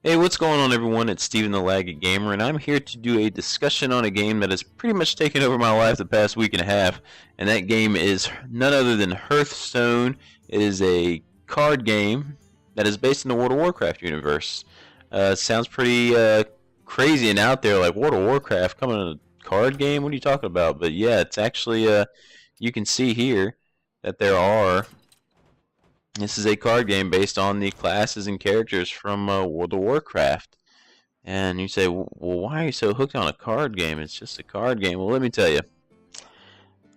Hey, what's going on, everyone? It's Steven the Laggy Gamer, and I'm here to do a discussion on a game that has pretty much taken over my life the past week and a half, and that game is none other than Hearthstone. It is a card game that is based in the World of Warcraft universe. It sounds pretty crazy and out there, like World of Warcraft coming in a card game? What are you talking about? But yeah, it's actually, you can see here that there are this is a card game based on the classes and characters from World of Warcraft. And you say, well, why are you so hooked on a card game? It's just a card game. Well, let me tell you,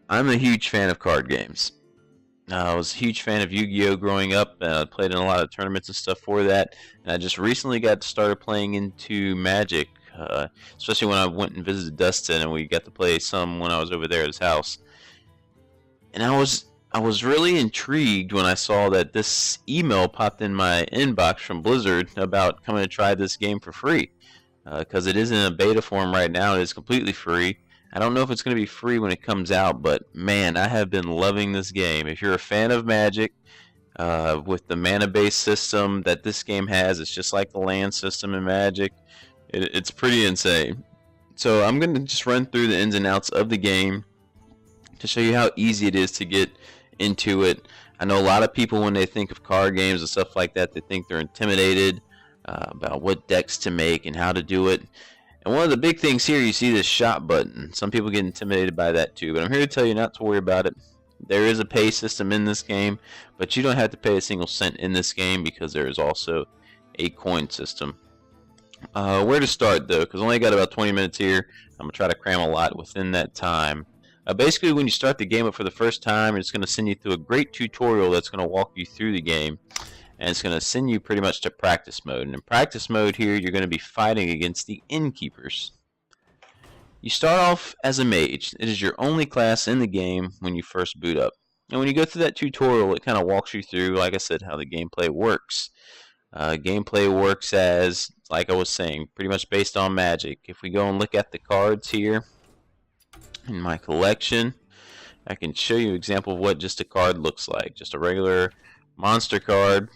I'm a huge fan of card games. I was a huge fan of Yu-Gi-Oh! Growing up. I played in a lot of tournaments and stuff for that. And I just recently got started playing into Magic, especially when I went and visited Dustin, and we got to play some when I was over there at his house. And I was really intrigued when I saw that this email popped in my inbox from Blizzard about coming to try this game for free. Because it is in a beta form right now. It is completely free. I don't know if it's going to be free when it comes out, but man, I have been loving this game. If you're a fan of Magic, with the mana-based system that this game has, it's just like the land system in Magic. It's pretty insane. So I'm going to just run through the ins and outs of the game to show you how easy it is to get into it. I know a lot of people, when they think of card games and stuff like that, they think they're intimidated about what decks to make and how to do it. And one of the big things here, you see this shop button. Some people get intimidated by that too, but I'm here to tell you not to worry about it. There is a pay system in this game, but you don't have to pay a single cent in this game because there is also a coin system. Where to start though, because I only got about 20 minutes here. I'm going to try to cram a lot within that time. Basically, when you start the game up for the first time, it's going to send you through a great tutorial that's going to walk you through the game. And it's going to send you pretty much to practice mode. And in practice mode here, you're going to be fighting against the innkeepers. You start off as a mage. It is your only class in the game when you first boot up. And when you go through that tutorial, it kind of walks you through, like I said, how the gameplay works. Gameplay works as, like I was saying, pretty much based on Magic. If we go and look at the cards here in my collection, I can show you an example of what just a card looks like. Just a regular monster card.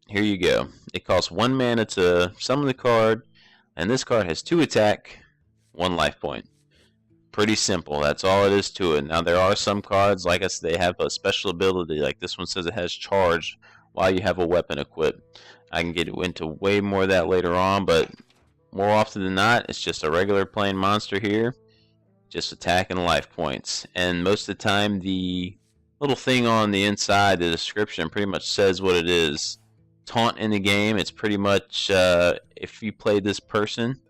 Here you go. It costs 1 mana to summon the card, and this card has 2 attack, 1 life point. Pretty simple. That's all it is to it. Now there are some cards, like I said, they have a special ability. Like this one says it has charge while you have a weapon equipped. I can get into way more of that later on, but more often than not, it's just a regular plain monster here. Just attack and life points. And most of the time, the little thing on the inside, the description, pretty much says what it is. Taunt in the game, it's pretty much, if you play this person,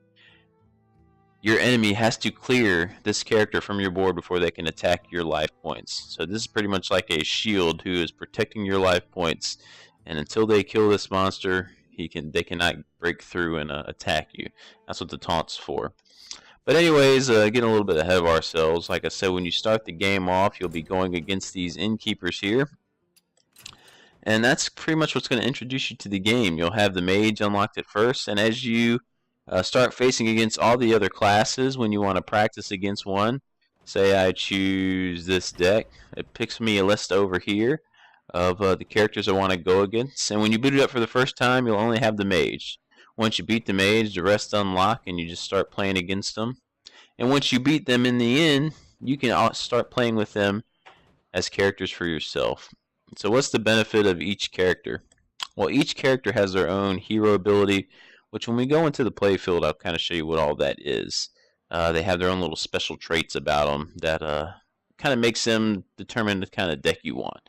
your enemy has to clear this character from your board before they can attack your life points. So this is pretty much like a shield who is protecting your life points. And until they kill this monster, they cannot break through and attack you. That's what the taunt's for. But anyways, getting a little bit ahead of ourselves. Like I said, when you start the game off, you'll be going against these innkeepers here. And that's pretty much what's going to introduce you to the game. You'll have the mage unlocked at first, and as you start facing against all the other classes, when you want to practice against one, say I choose this deck, it picks me a list over here of the characters I want to go against. And when you boot it up for the first time, you'll only have the mage. Once you beat the mage, the rest unlock, and you just start playing against them. And once you beat them in the end, you can start playing with them as characters for yourself. So what's the benefit of each character? Well, each character has their own hero ability, which when we go into the playfield, I'll kind of show you what all that is. They have their own little special traits about them that kind of makes them determine the kind of deck you want.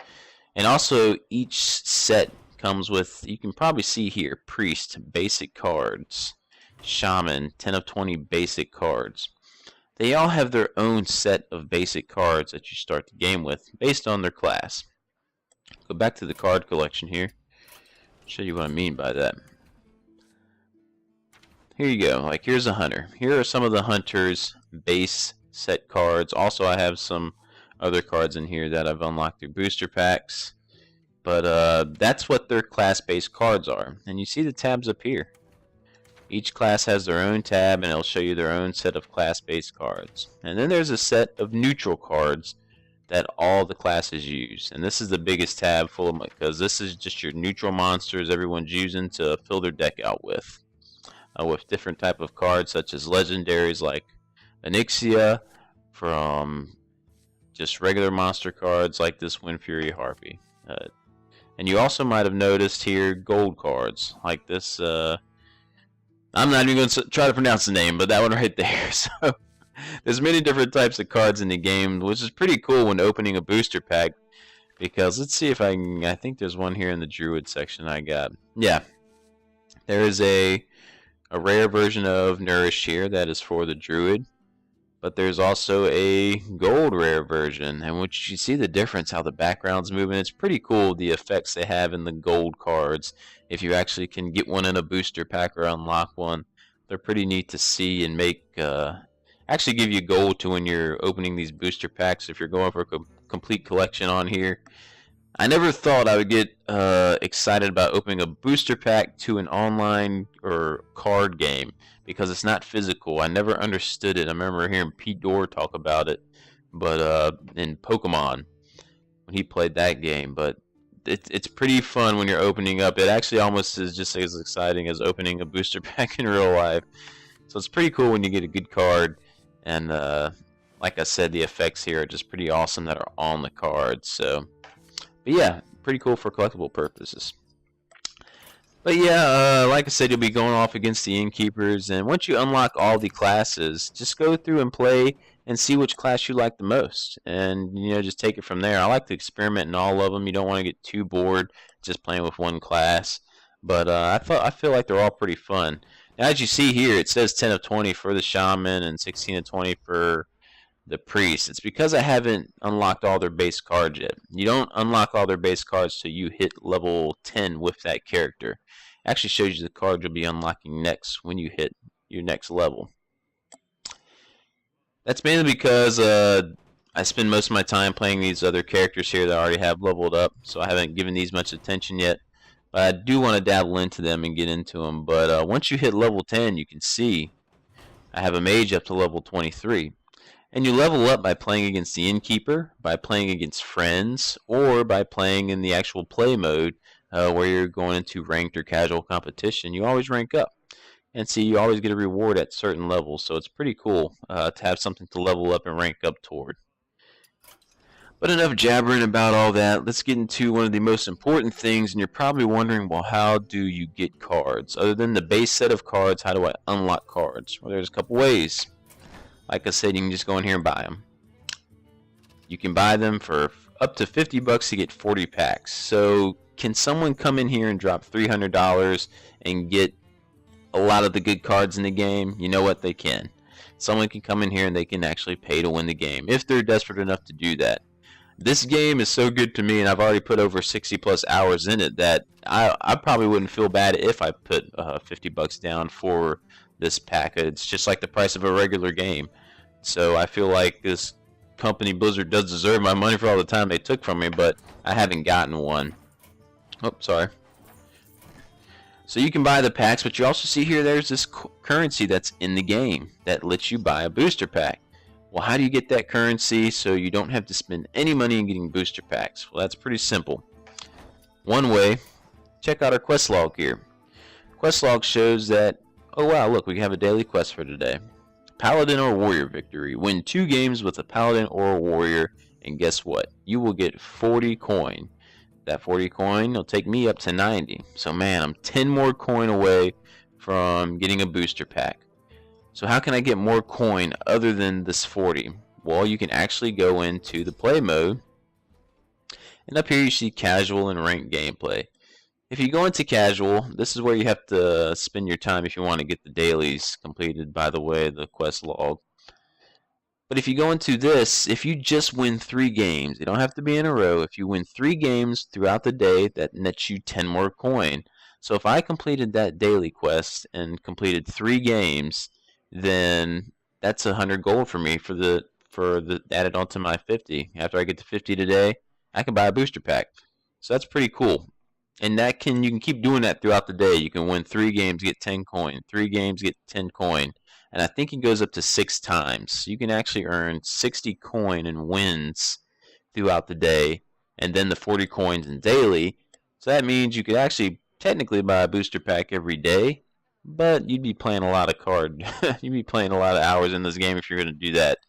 And also, each set comes with, you can probably see here, Priest, basic cards, Shaman, 10 of 20 basic cards. They all have their own set of basic cards that you start the game with, based on their class. Go back to the card collection here, show you what I mean by that. Here you go, like here's a hunter. Here are some of the hunter's base set cards. Also, I have some other cards in here that I've unlocked through booster packs. But that's what their class-based cards are. And you see the tabs up here. Each class has their own tab, and it'll show you their own set of class-based cards. And then there's a set of neutral cards that all the classes use. And this is the biggest tab full of, because this is just your neutral monsters everyone's using to fill their deck out with. with different type of cards such as legendaries like Onyxia, from just regular monster cards like this Wind Fury Harpy. And you also might have noticed here gold cards like this. I'm not even going to try to pronounce the name, but that one right there. So there's many different types of cards in the game, which is pretty cool when opening a booster pack. Because let's see if I can. I think there's one here in the Druid section I got. Yeah, there is a rare version of Nourish here that is for the Druid. But there's also a gold rare version, and which you see the difference, how the background's moving. It's pretty cool, the effects they have in the gold cards. If you actually can get one in a booster pack or unlock one, they're pretty neat to see and make actually give you gold to when you're opening these booster packs if you're going for a complete collection on here. I never thought I would get excited about opening a booster pack to an online or card game, because it's not physical. I never understood it. I remember hearing Pete Dorr talk about it, but in Pokemon when he played that game. But it's pretty fun when you're opening up. It actually almost is just as exciting as opening a booster pack in real life. So it's pretty cool when you get a good card. And like I said, the effects here are just pretty awesome that are on the card. So, but yeah, pretty cool for collectible purposes. But yeah, like I said, you'll be going off against the Innkeepers, and once you unlock all the classes, just go through and play and see which class you like the most, and just take it from there. I like to experiment in all of them. You don't want to get too bored just playing with one class, but I feel like they're all pretty fun. Now, as you see here, it says 10 of 20 for the Shaman and 16 of 20 for the Priest. It's because I haven't unlocked all their base cards yet. You don't unlock all their base cards till you hit level 10 with that character. It actually shows you the card you'll be unlocking next when you hit your next level. That's mainly because I spend most of my time playing these other characters here that I already have leveled up, so I haven't given these much attention yet. But I do want to dabble into them and get into them. But once you hit level 10, you can see I have a mage up to level 23. And you level up by playing against the Innkeeper, by playing against friends, or by playing in the actual play mode where you're going into ranked or casual competition. You always rank up. And see, you always get a reward at certain levels, so it's pretty cool to have something to level up and rank up toward. But enough jabbering about all that. Let's get into one of the most important things, and you're probably wondering, well, how do you get cards? Other than the base set of cards, how do I unlock cards? Well, there's a couple ways. Like I said, you can just go in here and buy them. You can buy them for up to $50 to get 40 packs. So can someone come in here and drop $300 and get a lot of the good cards in the game? You know what? They can. Someone can come in here and they can actually pay to win the game if they're desperate enough to do that. This game is so good to me, and I've already put over 60 plus hours in it, that I probably wouldn't feel bad if I put $50 down for this pack. It's just like the price of a regular game. So I feel like this company, Blizzard, does deserve my money for all the time they took from me, but I haven't gotten one. Oh, sorry. So you can buy the packs, but you also see here there's this currency that's in the game that lets you buy a booster pack. Well, how do you get that currency so you don't have to spend any money in getting booster packs? Well, that's pretty simple. One way, check out our quest log here. Quest log shows that, oh wow, look, we have a daily quest for today. Paladin or Warrior victory. Win 2 games with a Paladin or a Warrior, and guess what? You will get 40 coin. That 40 coin will take me up to 90. So man, I'm 10 more coin away from getting a booster pack. So how can I get more coin other than this 40? Well, you can actually go into the play mode, and up here you see casual and ranked gameplay. If you go into casual, this is where you have to spend your time if you want to get the dailies completed, by the way, the quest log. But if you go into this, if you just win 3 games, you don't have to be in a row. If you win 3 games throughout the day, that nets you 10 more coin. So if I completed that daily quest and completed 3 games, then that's 100 gold for me for the added onto my 50. After I get to 50 today, I can buy a booster pack. So that's pretty cool. And you can keep doing that throughout the day. You can win 3 games, get 10 coin. 3 games, get 10 coin. And I think it goes up to 6 times. So you can actually earn 60 coin in wins throughout the day, and then the 40 coins in daily. So that means you could actually technically buy a booster pack every day, but you'd be playing a lot of you'd be playing a lot of hours in this game if you're going to do that.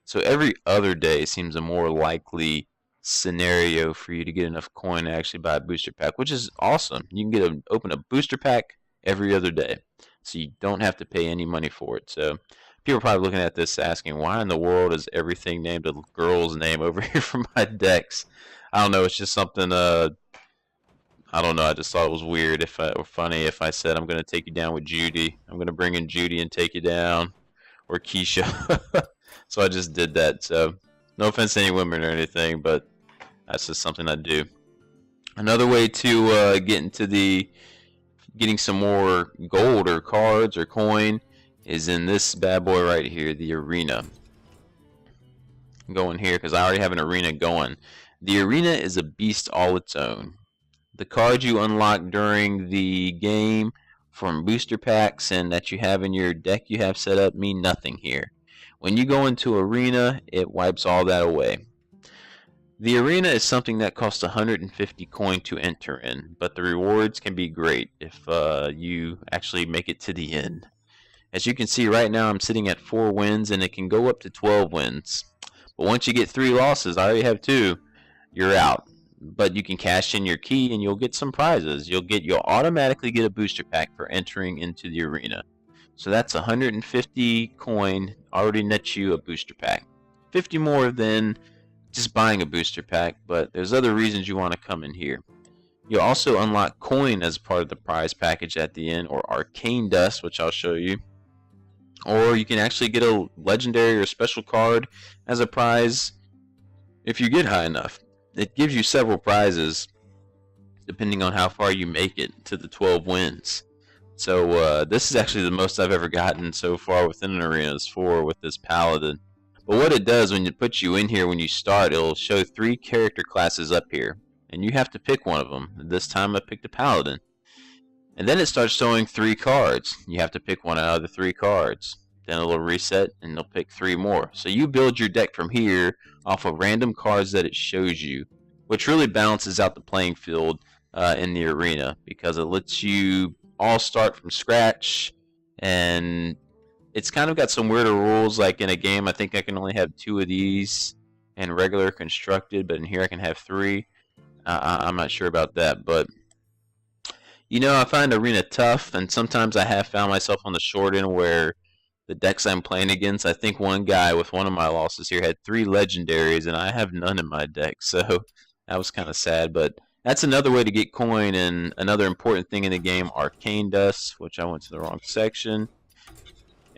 So every other day seems a more likely scenario for you to get enough coin to actually buy a booster pack, which is awesome. You can open a booster pack every other day, so you don't have to pay any money for it. So people are probably looking at this asking, why in the world is everything named a girl's name over here for my decks? I don't know. It's just something. I don't know. I just thought it was weird or funny if I said I'm gonna take you down with Judy. I'm gonna bring in Judy and take you down, or Keisha. So I just did that. So no offense to any women or anything, but that's just something I do. Another way to get into getting some more gold or cards or coin is in this bad boy right here, the arena. I'm going here because I already have an arena going. The arena is a beast all its own. The cards you unlock during the game from booster packs and that you have in your deck you have set up mean nothing here. When you go into arena, it wipes all that away. The arena is something that costs 150 coin to enter in, but the rewards can be great if you actually make it to the end. As you can see right now, I'm sitting at 4 wins and it can go up to 12 wins. But once you get 3 losses, I already have 2, you're out. But you can cash in your key and you'll get some prizes. You'll automatically get a booster pack for entering into the arena. So that's 150 coin already nets you a booster pack. 50 more than just buying a booster pack, but there's other reasons you want to come in here. You'll also unlock coin as part of the prize package at the end, or arcane dust, which I'll show you. Or you can actually get a legendary or special card as a prize if you get high enough. It gives you several prizes depending on how far you make it to the 12 wins. So this is actually the most I've ever gotten so far within an arena is 4 with this paladin. But what it does when it puts you in here when you start, it'll show 3 character classes up here. And you have to pick one of them. This time I picked a paladin. And then it starts showing 3 cards. You have to pick one out of the 3 cards. Then it'll reset and it'll pick 3 more. So you build your deck from here off of random cards that it shows you, which really balances out the playing field in the arena because it lets you all start from scratch. And it's kind of got some weirder rules, like in a game I think I can only have 2 of these and regular constructed, but in here I can have 3. I'm not sure about that, but you know, I find arena tough, and sometimes I have found myself on the short end where the decks I'm playing against, I think one guy with one of my losses here had 3 legendaries, and I have none in my deck, so that was kind of sad. But that's another way to get coin, and another important thing in the game, arcane dust, which I went to the wrong section.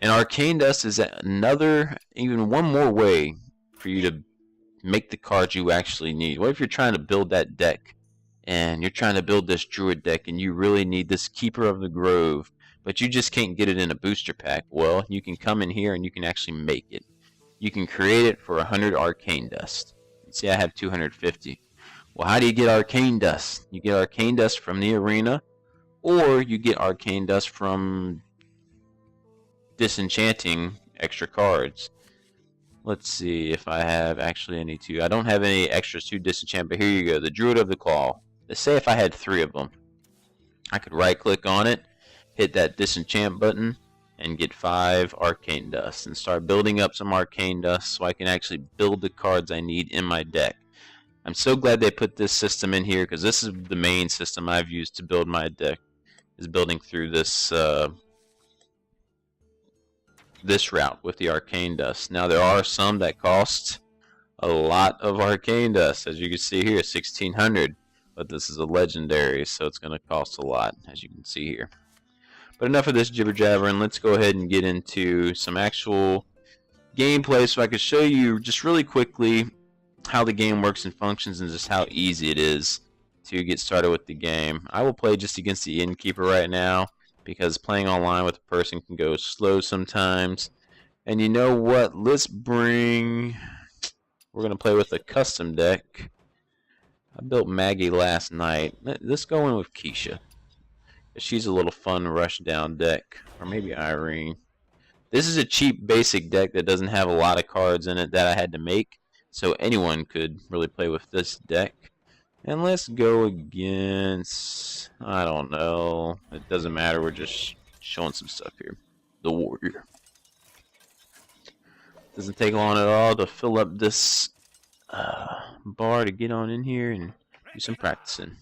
And arcane dust is even one more way for you to make the cards you actually need. What if you're trying to build that deck, and you're trying to build this druid deck, and you really need this keeper of the grove, but you just can't get it in a booster pack? Well, you can come in here and you can actually make it. You can create it for 100 arcane dust. See, I have 250. Well, how do you get arcane dust? You get arcane dust from the arena, or you get arcane dust from disenchanting extra cards. Let's see if I have actually any to. I don't have any extras to disenchant, but here you go. The Druid of the Claw. Let's say if I had 3 of them, I could right click on it, hit that disenchant button, and get 5 arcane dust and start building up some arcane dust so I can actually build the cards I need in my deck. I'm so glad they put this system in here because this is the main system I've used to build my deck, is building through this this route with the arcane dust. Now there are some that cost a lot of arcane dust, as you can see here, 1600, but this is a legendary, so it's going to cost a lot, as you can see here. But enough of this jibber jabbering. Let's go ahead and get into some actual gameplay so I can show you just really quickly how the game works and functions and just how easy it is to get started with the game. I will play just against the innkeeper right now because playing online with a person can go slow sometimes. And you know what? We're going to play with a custom deck. I built Maggie last night. Let's go in with Keisha. She's a little fun rush down deck. Or maybe Irene. This is a cheap basic deck that doesn't have a lot of cards in it that I had to make. So anyone could really play with this deck. And let's go against, I don't know. It doesn't matter. We're just showing some stuff here. The warrior. Doesn't take long at all to fill up this bar to get on in here and do some practicing.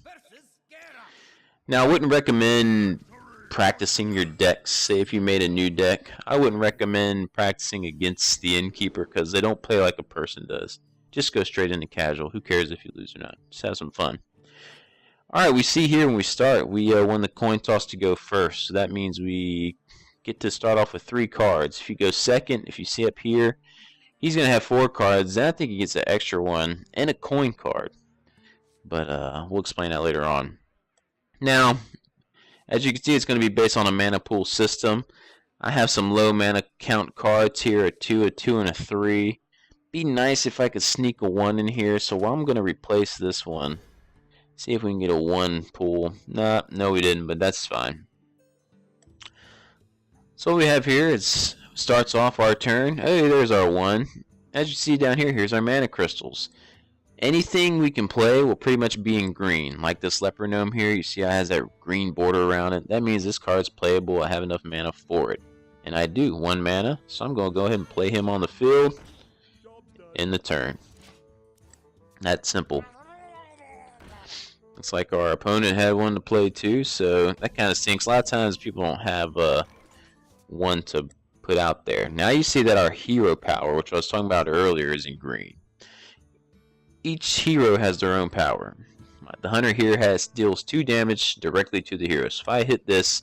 Now, I wouldn't recommend practicing your decks. Say if you made a new deck, I wouldn't recommend practicing against the innkeeper because they don't play like a person does. Just go straight into casual. Who cares if you lose or not? Just have some fun. Alright, we see here when we start, we won the coin toss to go first. So that means we get to start off with 3 cards. If you go second, if you see up here, he's going to have 4 cards. Then I think he gets an extra one and a coin card. But we'll explain that later on. Now, as you can see, it's going to be based on a mana pool system. I have some low mana count cards here, a 2, and a 3. Be nice if I could sneak a 1 in here. So I'm going to replace this one. See if we can get a 1 pool. No, we didn't, but that's fine. So what we have here is starts off our turn. Hey, there's our 1. As you see down here, here's our mana crystals. Anything we can play will pretty much be in green. Like this leper gnome here, you see it has that green border around it. That means this card's playable. I have enough mana for it. And I do, 1 mana. So I'm going to go ahead and play him on the field in the turn. That's simple. Looks like our opponent had 1 to play too, so that kind of stinks. A lot of times people don't have 1 to put out there. Now you see that our hero power, which I was talking about earlier, is in green. Each hero has their own power. The hunter here deals 2 damage directly to the hero. So if I hit this,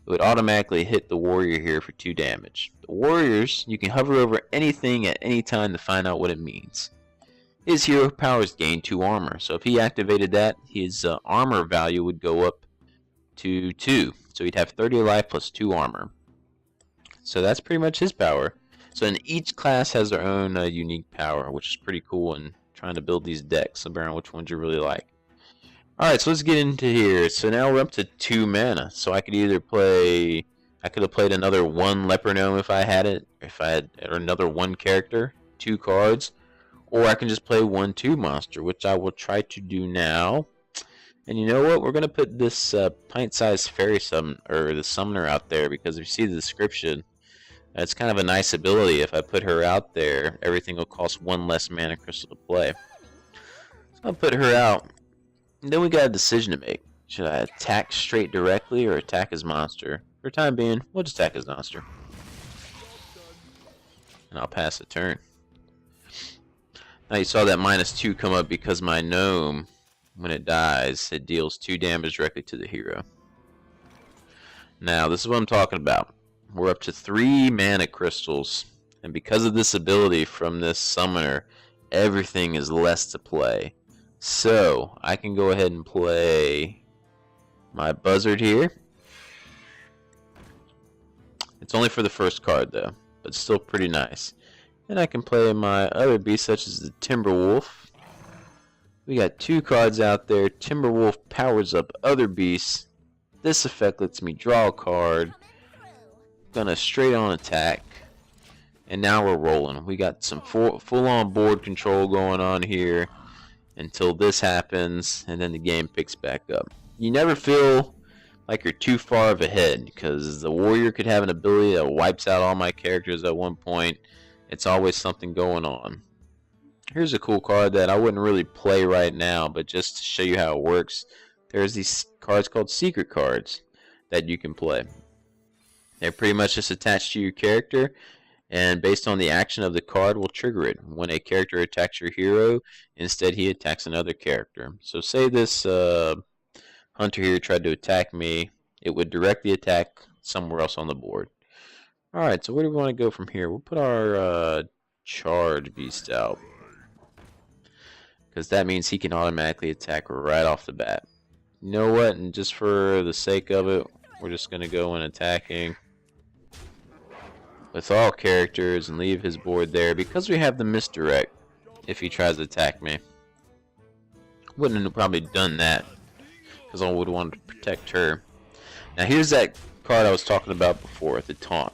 it would automatically hit the warrior here for 2 damage. The warriors, you can hover over anything at any time to find out what it means. His hero powers gain 2 armor. So if he activated that, his armor value would go up to 2. So he'd have 30 life plus 2 armor. So that's pretty much his power. So in each class has their own unique power, which is pretty cool in trying to build these decks. So around which ones you really like. Alright, so let's get into here. So now we're up to 2 mana. So I could either play... I could have played another 1 leper gnome if I had it. Or another 1 character. 2 cards. Or I can just play 1/2 monster, which I will try to do now. And you know what? We're going to put this pint-sized fairy the summoner out there, because if you see the description, it's kind of a nice ability. If I put her out there, everything will cost 1 less mana crystal to play. So I'll put her out. And then we got a decision to make. Should I attack straight directly or attack his monster? For the time being, we'll just attack his monster. And I'll pass the turn. Now you saw that -2 come up because my gnome, when it dies, it deals 2 damage directly to the hero. Now this is what I'm talking about. We're up to 3 mana crystals, and because of this ability from this summoner, everything is less to play. So I can go ahead and play my buzzard here. It's only for the first card though, but still pretty nice. And I can play my other beasts, such as the Timberwolf. We got 2 cards out there. Timberwolf powers up other beasts. This effect lets me draw a card. Gonna straight on attack. And now we're rolling. We got some full on board control going on here until this happens, and then the game picks back up. You never feel like you're too far ahead, because the warrior could have an ability that wipes out all my characters at one point. It's always something going on. Here's a cool card that I wouldn't really play right now, but just to show you how it works, there's these cards called secret cards that you can play. They're pretty much just attached to your character, and based on the action of the card will trigger it. When a character attacks your hero, instead he attacks another character. So say this hunter here tried to attack me, it would directly attack somewhere else on the board. Alright, so where do we want to go from here? We'll put our charge beast out, because that means he can automatically attack right off the bat. You know what? And just for the sake of it, we're just going to go in attacking with all characters and leave his board there, because we have the misdirect if he tries to attack me. Wouldn't have probably done that, because I would want to protect her. Now here's that card I was talking about before, the taunt.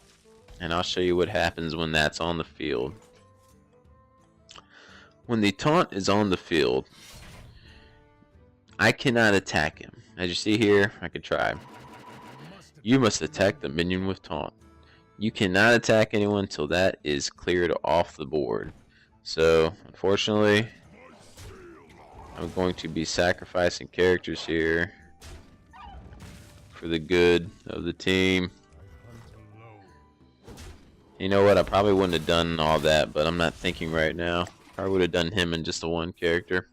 And I'll show you what happens when that's on the field. When the taunt is on the field, I cannot attack him. As you see here, I could try. You must attack the minion with taunt. You cannot attack anyone until that is cleared off the board. So, unfortunately, I'm going to be sacrificing characters here for the good of the team. You know what? I probably wouldn't have done all that, but I'm not thinking right now. Probably would have done him in just the one character.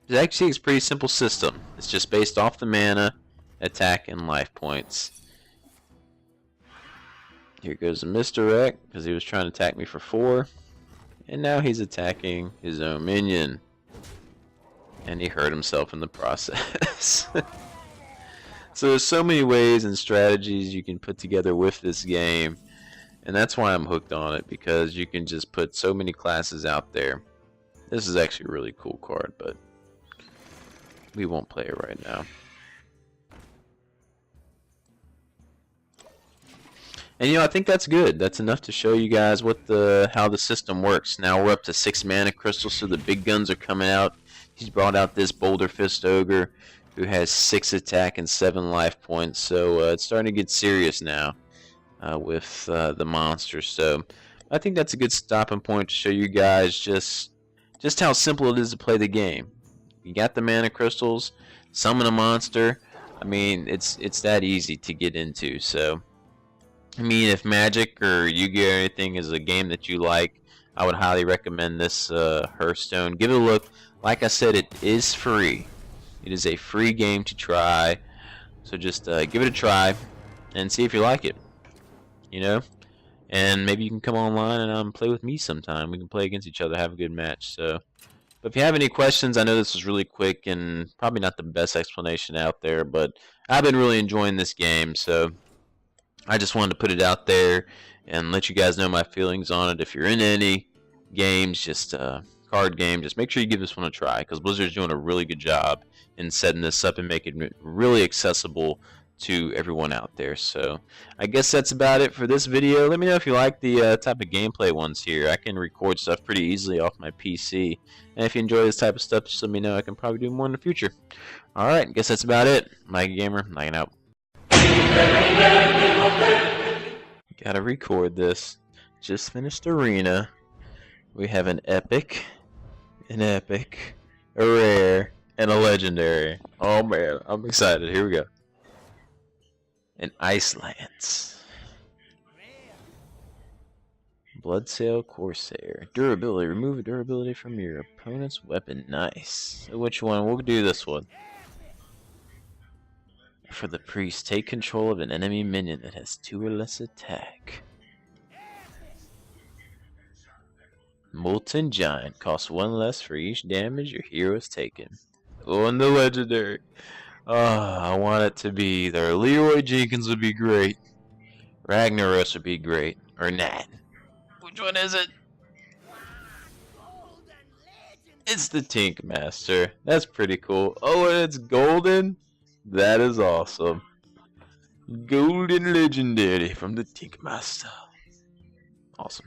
Actually, it's a pretty simple system. It's just based off the mana, attack, and life points. Here goes a misdirect because he was trying to attack me for 4. And now he's attacking his own minion. And he hurt himself in the process. So there's so many ways and strategies you can put together with this game. And that's why I'm hooked on it, because you can just put so many classes out there. This is actually a really cool card, but we won't play it right now. And you know, I think that's good. That's enough to show you guys what how the system works. Now we're up to 6 mana crystals, so the big guns are coming out. He's brought out this Boulder Fist Ogre who has 6 attack and 7 life points. So it's starting to get serious now with the monsters. So I think that's a good stopping point to show you guys just how simple it is to play the game. You got the mana crystals, summon a monster. I mean, it's that easy to get into. So I mean, if Magic or Yu-Gi-Oh! Or anything is a game that you like, I would highly recommend this HearthStone. Give it a look. Like I said, it is free. It is a free game to try. So just give it a try and see if you like it. You know? And maybe you can come online and play with me sometime. We can play against each other, have a good match. So, but if you have any questions, I know this was really quick and probably not the best explanation out there, but I've been really enjoying this game. So I just wanted to put it out there and let you guys know my feelings on it. If you're in any games, just card game, just make sure you give this one a try, because Blizzard's doing a really good job in setting this up and making it really accessible to everyone out there. So I guess that's about it for this video. Let me know if you like the type of gameplay ones here. I can record stuff pretty easily off my PC, and if you enjoy this type of stuff, just let me know. I can probably do more in the future. Alright, I guess that's about it. Mike Gamer, lighting out. Gotta record this. Just finished arena. We have an epic, a rare, and a legendary. Oh man, I'm excited. Here we go. An Ice Lance. Bloodsail Corsair. Durability. Remove durability from your opponent's weapon. Nice. So which one? We'll do this one. For the priest, take control of an enemy minion that has 2 or less attack. Molten Giant costs 1 less for each damage your hero has taken. Oh, and the legendary. Oh, I want it to be either Leroy Jenkins would be great, Ragnaros would be great, or Nat. Which one is it? It's the Tink Master. That's pretty cool. Oh, and it's golden? That is awesome. Golden Legendary from the Tink Master. Awesome.